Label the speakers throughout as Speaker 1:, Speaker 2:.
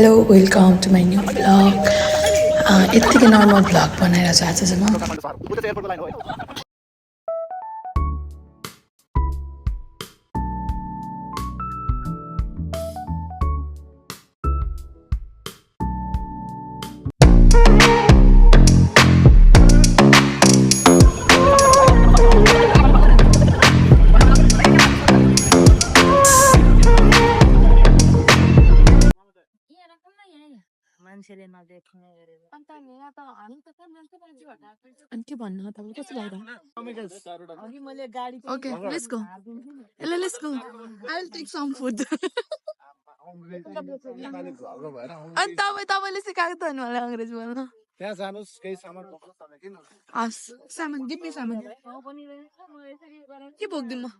Speaker 1: Hello welcome to my new vlog यत्तिकै normal vlog बनाएर चाहिँ आज चाहिँ म
Speaker 2: मान्छेले नदेख्ने गरेर
Speaker 1: अनि के भन्नु तपाईँ कस्तो लाग्यो
Speaker 2: अघि मैले गाडी
Speaker 1: ओके लेट्स गो ल let's go I will take some food अनि तपाईँले सिकाएको त नि मलाई अङ्ग्रेजी बोल्न
Speaker 3: त्यहाँ जानुस् केही सामान बोक्नु पर्ने किन
Speaker 1: हस् सामान गिभ मी सामान के बोक्दिनु म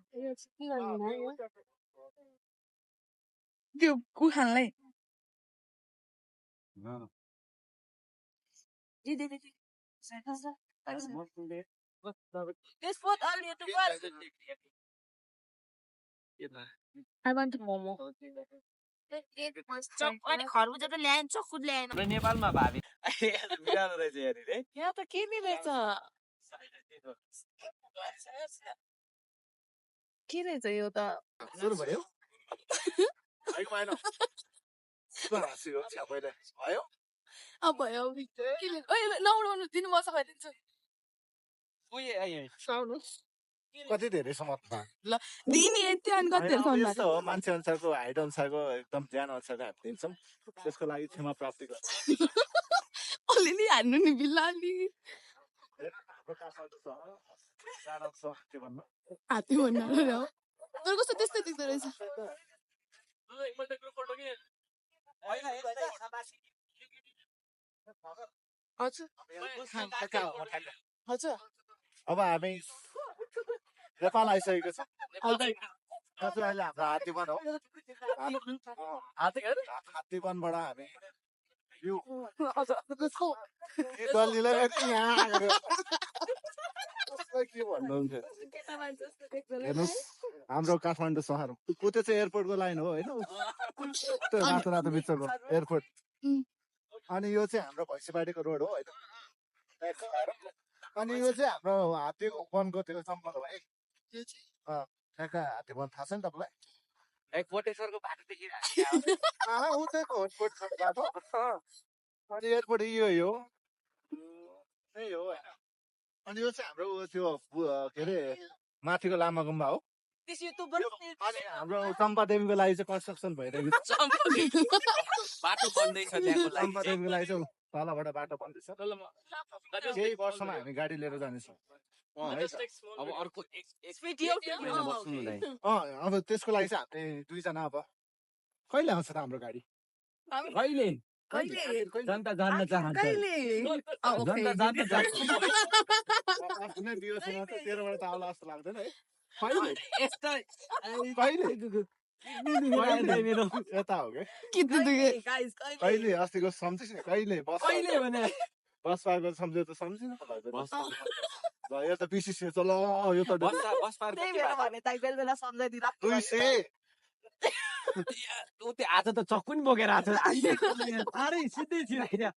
Speaker 1: त्यो कुखानलाई
Speaker 2: This food earlier to work. I want momo. अनि खरबुजा त ल्याएन चक्कुद ल्याएन
Speaker 4: नेपालमा भाबी बिरालो रहेछ हेरि रे
Speaker 1: यहाँ त के नि रहेछ के रहेछ यो त
Speaker 3: सुरु भयो आइको भएन हाँस्यो छ्या पहिला भयो
Speaker 1: अब भयो ओइ नउडाउनु दिनुभयो सघाइदिन्छु
Speaker 4: उयो आइ
Speaker 3: साउनुहोस् कति धेरै समर्थमा
Speaker 1: ल दिने यति अनि कति धेरै सम्मान
Speaker 3: यस्तो हो मान्छे अनुसारको हाइट अनुसारको एकदम ज्ञान अनुसारको हामी दिन्छौँ त्यसको लागि क्षमा प्राप्ति गर्छ
Speaker 1: अलिअलि हान्नु नि बिल्लाली
Speaker 3: हाम्रो काठमाडौँ सहर सहर के भन्नु
Speaker 1: हात्ती भन्नु र तर कस्तो त्यस्तै देख्दो रहेछ हजुर हजुर
Speaker 3: अब हामी नेपाल आइसकेको छ हजुर अहिले हाम्रो हात्तीवन हो हात्तीवनबाट हामी यो दलीलाई यहाँ के भन्नुहुन्छ हेर्नुहोस् हाम्रो काठमाडौँ सहर को त्यो चाहिँ एयरपोर्टको लाइन हो होइन त्यो रातो रातो बिचको एयरपोर्ट अनि यो चाहिँ हाम्रो भैँसीबारीको रोड हो होइन अनि यो चाहिँ हाम्रो हात्ती वनको त्यो जङ्गल हो है त्यहाँका हात्ती वन थाहा छ नि तपाईँलाई
Speaker 4: कोटेश्वरको बाटो देखिरहेको
Speaker 3: ऊ चाहिँ बाटो अनि एयरपोर्ट यो हो यही हो होइन अनि यो चाहिँ हाम्रो त्यो के अरे माथिको लामा गुम्बा हो अनि हाम्रो चम्पादेवीको लागि चाहिँ कन्स्ट्रक्सन भइरहेको छ
Speaker 4: बाटो बन्दैछ त्यहाँको लागि
Speaker 3: चम्पादेवीको लागि चाहिँ तलबाट बाटो बन्दैछ केही वर्षमा हामी गाडी लिएर जानेछौँ
Speaker 4: अब अर्को महिना बस्नु हुँदैन
Speaker 3: अब त्यसको लागि चाहिँ हामीले दुईजना अब कहिले आउँछ त हाम्रो गाडी
Speaker 4: कहिले जनता जान्न चाहन्छ जनता जान्न चाहन्छ
Speaker 3: आफ्नै बियोसँग त तेरोबाट त आउला जस्तो लाग्दैन है
Speaker 4: यस्तो
Speaker 3: कहिले यता हो कहिले अस्तिको सम्झिस् नि कहिले
Speaker 4: भने
Speaker 3: बस पाएको सम्झ्यो त सम्झिन यो त बिसिस ल यो त 200
Speaker 4: ऊ त्यो आज त चक्कु नि बोकेर आएको छ साह्रै सिधै छिराइदियो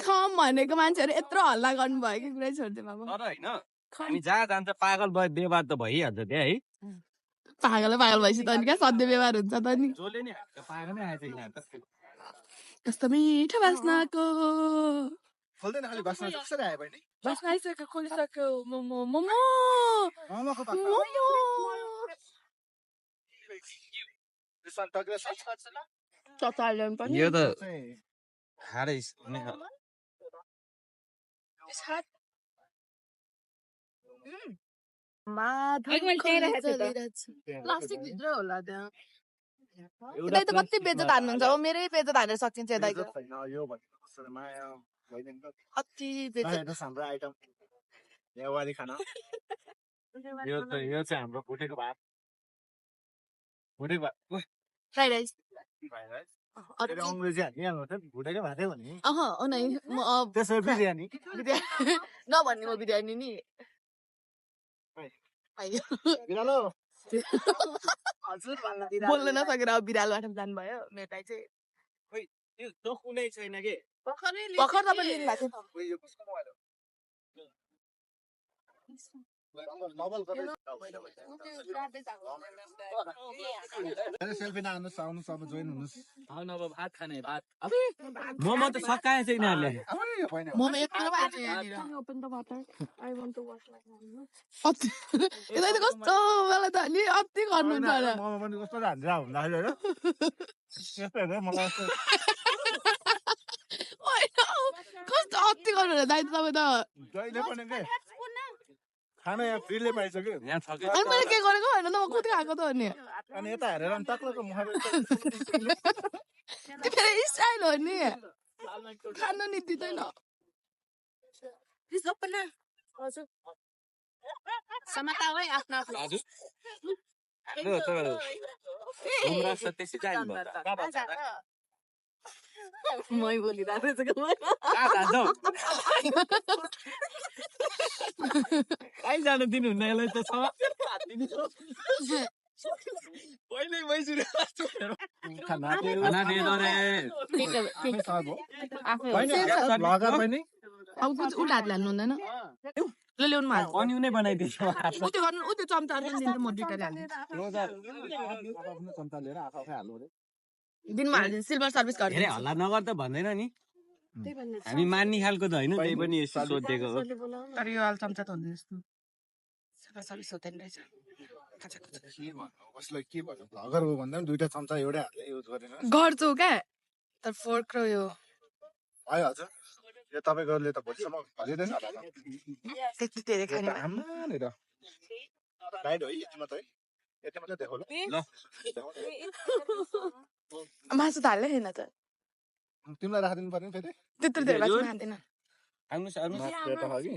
Speaker 1: खम भनेको मान्छेहरू यत्रो हल्ला गर्नुभयो कि कुरै छोडिदियो बाबा
Speaker 4: तर होइन हामी जहाँ जान्छ पागल व्यवहार त भइहाल्छ त्यहाँ है
Speaker 1: पागल भएपछि त नि क्या सधैँ व्यवहार हुन्छ त नि
Speaker 4: जसले नि पागलै आएछ यहाँ
Speaker 1: कस्तो मिठो बास्नाको
Speaker 3: खोल्दैन खालि बास्ना कसरी आयो बहिनी
Speaker 1: बास्ना आइसक्यो खोलिसक्यो मोमो मोमो
Speaker 3: मोमोको
Speaker 1: पनि
Speaker 4: यो त हारै
Speaker 1: प्लास्टिक भित्र होला त्यहाँ दाइ त कति बेचत हान्नुहुन्छ हो मेरै बेचत हानेर सकिन्छ दाइको कति बेचत
Speaker 3: हाम्रो आइटम नेवारी खाना यो चाहिँ हाम्रो भुटेको भात
Speaker 1: फ्राइड राइस
Speaker 3: अङ्ग्रेजी हालिहाल्नु त भुटेकै भातै हो नि
Speaker 1: त्यसो
Speaker 3: बिरयानी
Speaker 1: नभन्ने म बिरयानी नि
Speaker 3: बिरालो
Speaker 5: बोल्न नसकेर अब बिरालोबाट जानुभयो मेरो दाइ चाहिँ
Speaker 4: त्यो कुनै छैन कि
Speaker 5: भर्खर तपाईँ लिनु भएको थियो
Speaker 3: ओइ, यो कसको मोबाइल हो? नबल गरेर सेल्फी नआउनुहोस् आउनुहोस् अब जोइन हुनुहोस्
Speaker 4: आउन अब भात खाने भात मोमो त सकाएछ यिनीहरूले
Speaker 5: मोमो यत्रो भएको छ यहाँनिर यता त कस्तो मलाई त नि अति गर्नुहुन्छ होला
Speaker 3: मोमो पनि कस्तो हान्दिरा हुँदाखेरि होइन यस्तो हेरेर मलाई यस्तो
Speaker 5: होइन, कस्तो अति गर्नु होला दाइ तपाईँ त
Speaker 3: जहिले पनि के खाना यहाँ फ्रीले पाइन्छ कि
Speaker 4: यहाँ छ कि
Speaker 5: अनि मैले के गरेको होइन त म खुद खाएको त हो नि
Speaker 3: अनि यता हेरेर पनि तक्लोको मुख
Speaker 5: त्यो फेरि स्टाइल हो नि खानु नि दिँदैन
Speaker 2: समातावै आफ्नो आफ्नो
Speaker 4: हजुर लु तर उम्रा छ त्यसै जानु भयो
Speaker 5: मै बोलिरहेको छु
Speaker 4: कहाँ जान्छौ कहीँ जानु दिनुहुन्न यसलाई त पहिल्यै मैसुरी खाना दिँदो रे
Speaker 3: ब्लगर पनि
Speaker 5: अब कुछ उल्टा हात हाल्नु हुँदैन ल ल्याउनु हाल
Speaker 4: पनिउ नै बनाइदिन्छ
Speaker 5: उ त्यो गर्नु उ त्यो चम्चा दिनु म दुइटा हाल्नु
Speaker 3: चम्चा लिएर आफै हाल्नु रे
Speaker 5: दिनमा हालिदिनु सिल्भर सर्भिस
Speaker 4: धेरै
Speaker 5: गरिदिनु
Speaker 4: हल्ला नगर त भन्दैन नि हामी मान्ने खालको त होइन त्यही पनि यस्तो सोधेको हो
Speaker 5: तर यो हाल चम्चा त हुँदैन यस्तो सिल्भर सर्भिस हुँदैन रहेछ
Speaker 3: के भन्नु कसलाई के भन्नु भ्लगर हो भन्दा पनि दुइटा चम्चा एउटै हातले युज गरेन
Speaker 5: गर्छु क्या तर फोर्क र यो
Speaker 3: भयो हजुर यो तपाईँकोले त भोलिसम्म फलिँदैन होला त।
Speaker 5: त्यति धेरै खाने
Speaker 3: यो त आम्मानिर राइट हो है यति मात्रै यति मात्रै देखाउ ल
Speaker 4: ल
Speaker 5: मासु त हाल्दै छैन त
Speaker 3: तिमीलाई राखिदिनु पर्ने फेरि
Speaker 5: त्यत्रो धेरै मासु खाँदैन
Speaker 4: आउनुहोस् आउनुहोस्
Speaker 3: त्यो त हो कि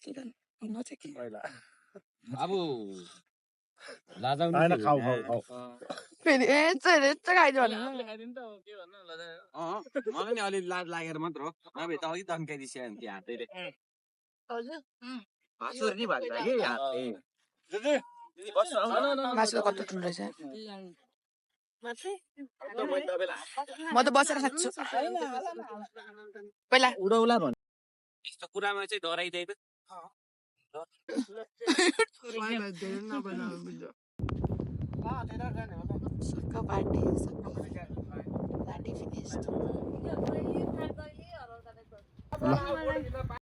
Speaker 5: के गर्नु म चाहिँ के
Speaker 3: पहिला
Speaker 4: अब लाजाउनु
Speaker 3: होइन खाऊ खाऊ खाऊ
Speaker 5: फेरि यस्तो खाइदियो भने
Speaker 4: मलाई नि अलि लाज लागेर मात्र हो नभए त अघि तन्काइदिन्छ त्यो हातैले नि भन्छ कि हातले
Speaker 5: मासु त कस्तो ठुलो रहेछ म त बसेर खान्छु पहिला
Speaker 4: उडौला भन्छ यस्तो कुरामा चाहिँ डराइदिए
Speaker 5: Circle party finished.